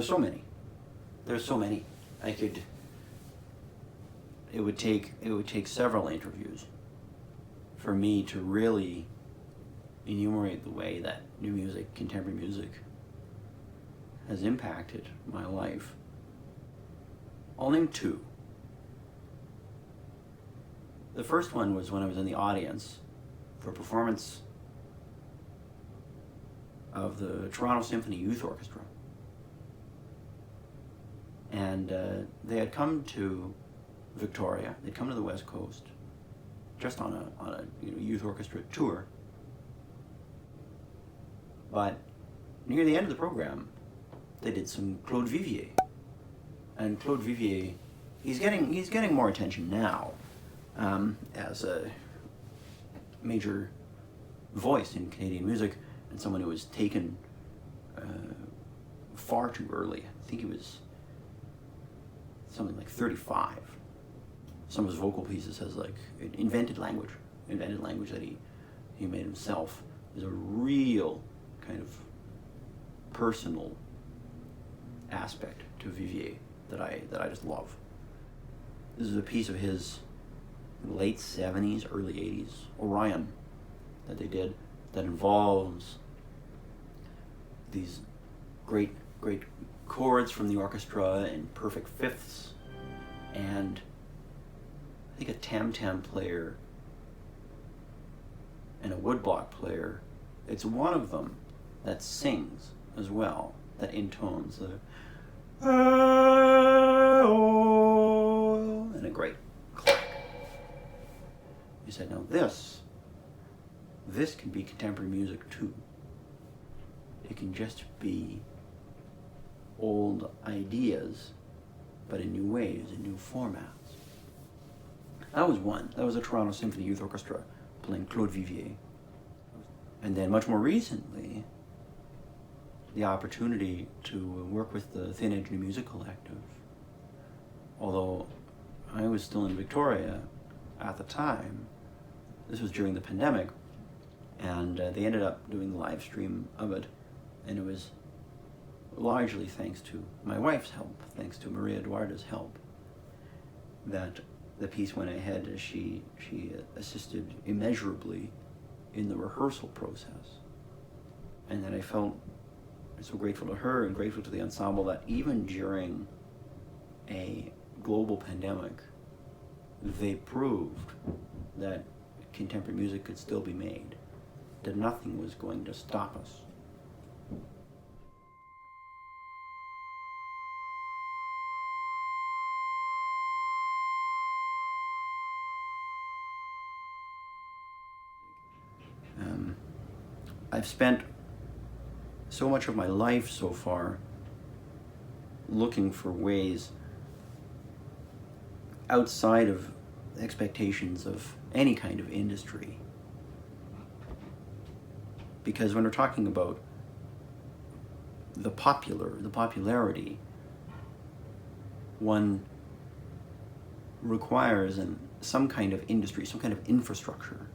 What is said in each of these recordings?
There's so many. There's so many. It would take several interviews for me to really enumerate the way that new music, contemporary music, has impacted my life. I'll name two. The first one was when I was in the audience for a performance of the Toronto Symphony Youth Orchestra. And they had come to Victoria, they'd come to the West Coast, just on a youth orchestra tour. But near the end of the program, they did some Claude Vivier. And Claude Vivier, he's getting more attention now as a major voice in Canadian music, and someone who was taken far too early. I think he was something like 35. Some of his vocal pieces has like invented language that he made himself. There's a real kind of personal aspect to Vivier that I just love. This is a piece of his late 70s, early 80s, Orion, that they did, that involves these great chords from the orchestra in perfect fifths, and I think a tam-tam player and a woodblock player. It's one of them that sings as well, that intones the and a great clack. You said, now this can be contemporary music too. It can just be old ideas, but in new ways, in new formats. That was one. That was the Toronto Symphony Youth Orchestra playing Claude Vivier. And then much more recently, the opportunity to work with the Thin Edge New Music Collective. Although I was still in Victoria at the time, this was during the pandemic, and they ended up doing the live stream of it, and it was largely thanks to my wife's help, thanks to Maria Eduarda's help, that the piece went ahead. She assisted immeasurably in the rehearsal process, and that I felt so grateful to her and grateful to the ensemble that even during a global pandemic, they proved that contemporary music could still be made, that nothing was going to stop us. I've spent so much of my life so far looking for ways outside of expectations of any kind of industry. Because when we're talking about the popularity, one requires some kind of industry, some kind of infrastructure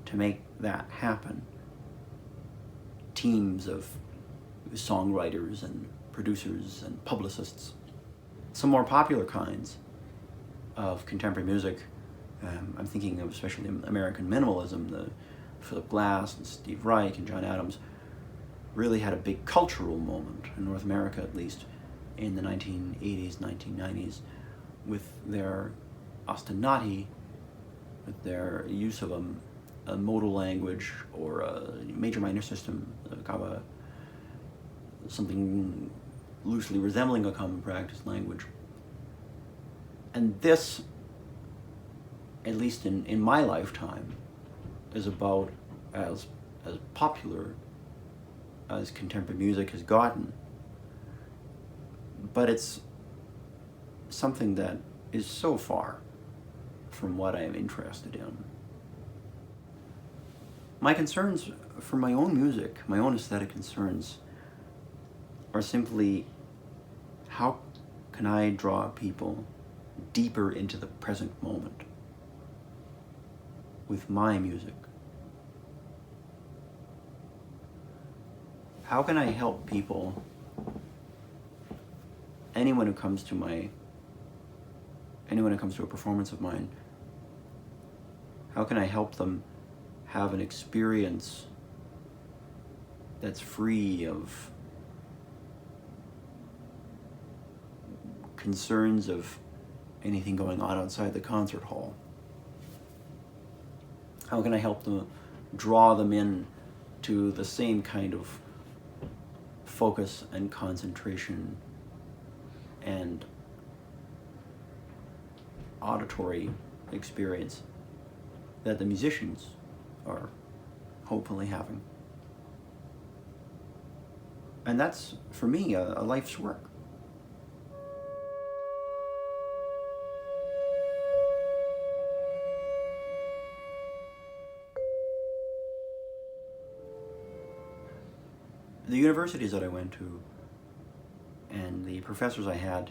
to make that happen. Teams of songwriters and producers and publicists. Some more popular kinds of contemporary music, I'm thinking of especially American minimalism, the Philip Glass and Steve Reich and John Adams, really had a big cultural moment in North America, at least in the 1980s, 1990s, with their ostinati, with their use of a modal language or a major minor system, something loosely resembling a common practice language. And this, at least in my lifetime, is about as popular as contemporary music has gotten. But it's something that is so far from what I am interested in. My concerns for my own music, my own aesthetic concerns, are simply how can I draw people deeper into the present moment with my music? How can I help people anyone who comes to a performance of mine, how can I help them have an experience that's free of concerns of anything going on outside the concert hall? How can I help them draw them in to the same kind of focus and concentration and auditory experience that the musicians are hopefully having? And that's, for me, a life's work. The universities that I went to and the professors I had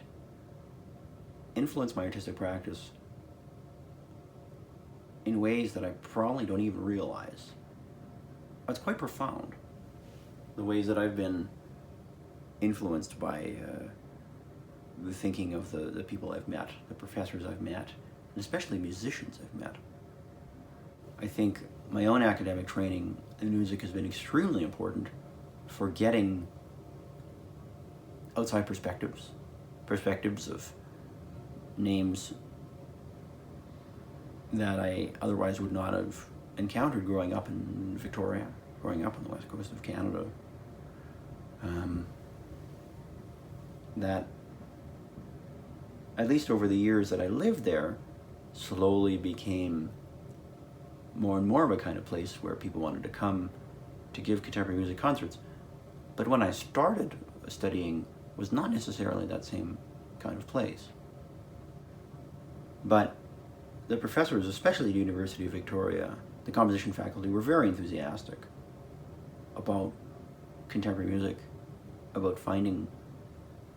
influenced my artistic practice in ways that I probably don't even realize. It's quite profound, the ways that I've been influenced by the thinking of the people I've met, the professors I've met, and especially musicians I've met. I think my own academic training in music has been extremely important for getting outside perspectives of names that I otherwise would not have encountered growing up in Victoria, growing up on the west coast of Canada. That, at least over the years that I lived there, slowly became more and more of a kind of place where people wanted to come to give contemporary music concerts. But when I started studying, was not necessarily that same kind of place. But the professors, especially at the University of Victoria, the composition faculty, were very enthusiastic about contemporary music, about finding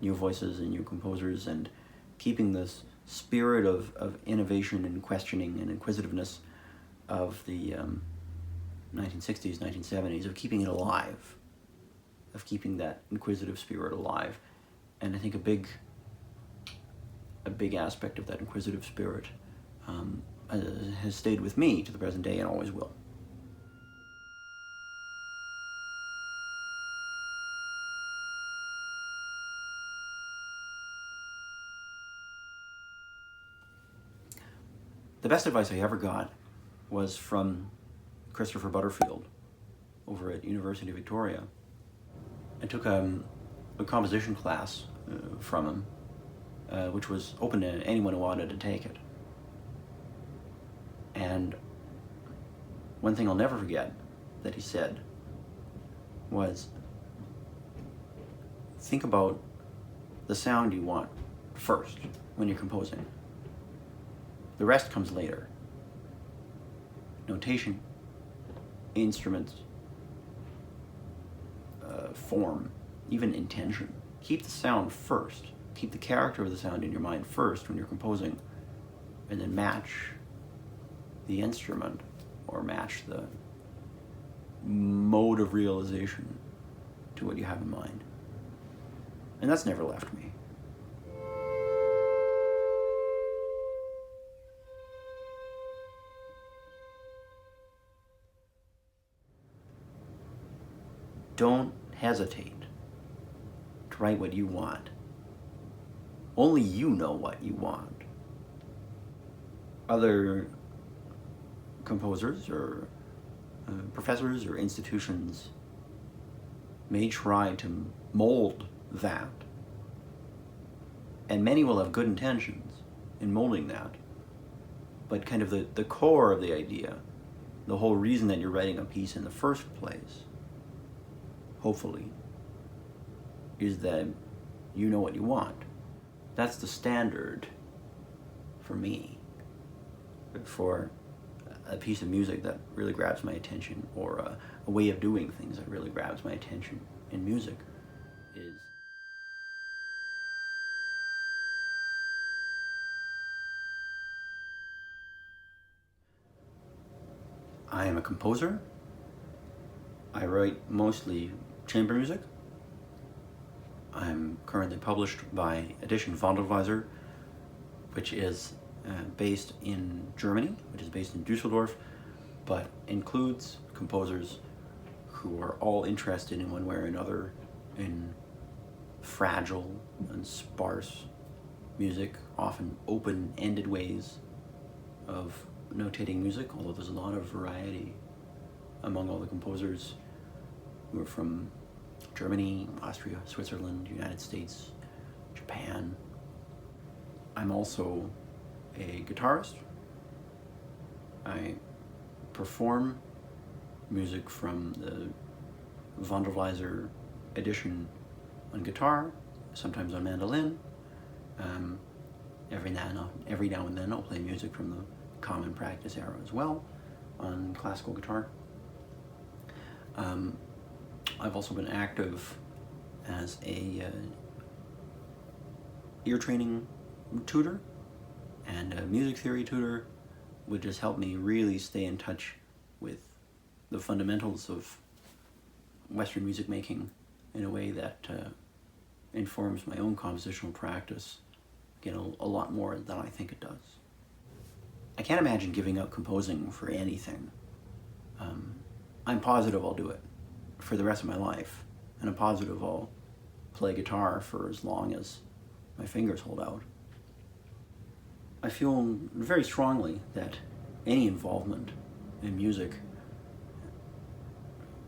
new voices and new composers, and keeping this spirit of innovation and questioning and inquisitiveness of the 1960s, 1970s, of keeping it alive, of keeping that inquisitive spirit alive. And I think a big aspect of that inquisitive spirit has stayed with me to the present day and always will. The best advice I ever got was from Christopher Butterfield over at University of Victoria. I took a composition class from him, which was open to anyone who wanted to take it. And one thing I'll never forget that he said was, think about the sound you want first when you're composing. The rest comes later. Notation, instruments, form, even intention. Keep the sound first. Keep the character of the sound in your mind first when you're composing, and then match the instrument or match the mode of realization to what you have in mind. And that's never left me. Don't hesitate to write what you want. Only you know what you want. Other composers or professors or institutions may try to mold that, and many will have good intentions in molding that, but kind of the core of the idea, the whole reason that you're writing a piece in the first place, hopefully, is that you know what you want. That's the standard for me for a piece of music that really grabs my attention, or a way of doing things that really grabs my attention in music, is I am a composer. I write mostly chamber music. I'm currently published by Edition Vondelweiser, which is based in Germany, which is based in Dusseldorf, but includes composers who are all interested in one way or another in fragile and sparse music, often open-ended ways of notating music, although there's a lot of variety among all the composers who are from Germany, Austria, Switzerland, United States, Japan. I'm also a guitarist. I perform music from the Vondelweiser edition on guitar, sometimes on mandolin. Every now and then I'll play music from the common practice era as well on classical guitar. I've also been active as a ear training tutor and a music theory tutor, which has helped me really stay in touch with the fundamentals of Western music making in a way that informs my own compositional practice, again, a lot more than I think it does. I can't imagine giving up composing for anything. I'm positive I'll do it for the rest of my life, and I'm positive I'll play guitar for as long as my fingers hold out. I feel very strongly that any involvement in music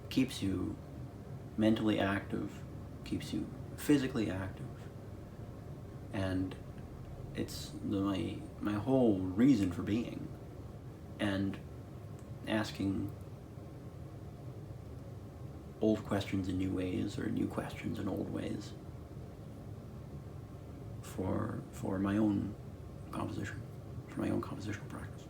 keeps you mentally active, keeps you physically active, and it's my whole reason for being. And asking old questions in new ways, or new questions in old ways, for my own composition, for my own compositional practice.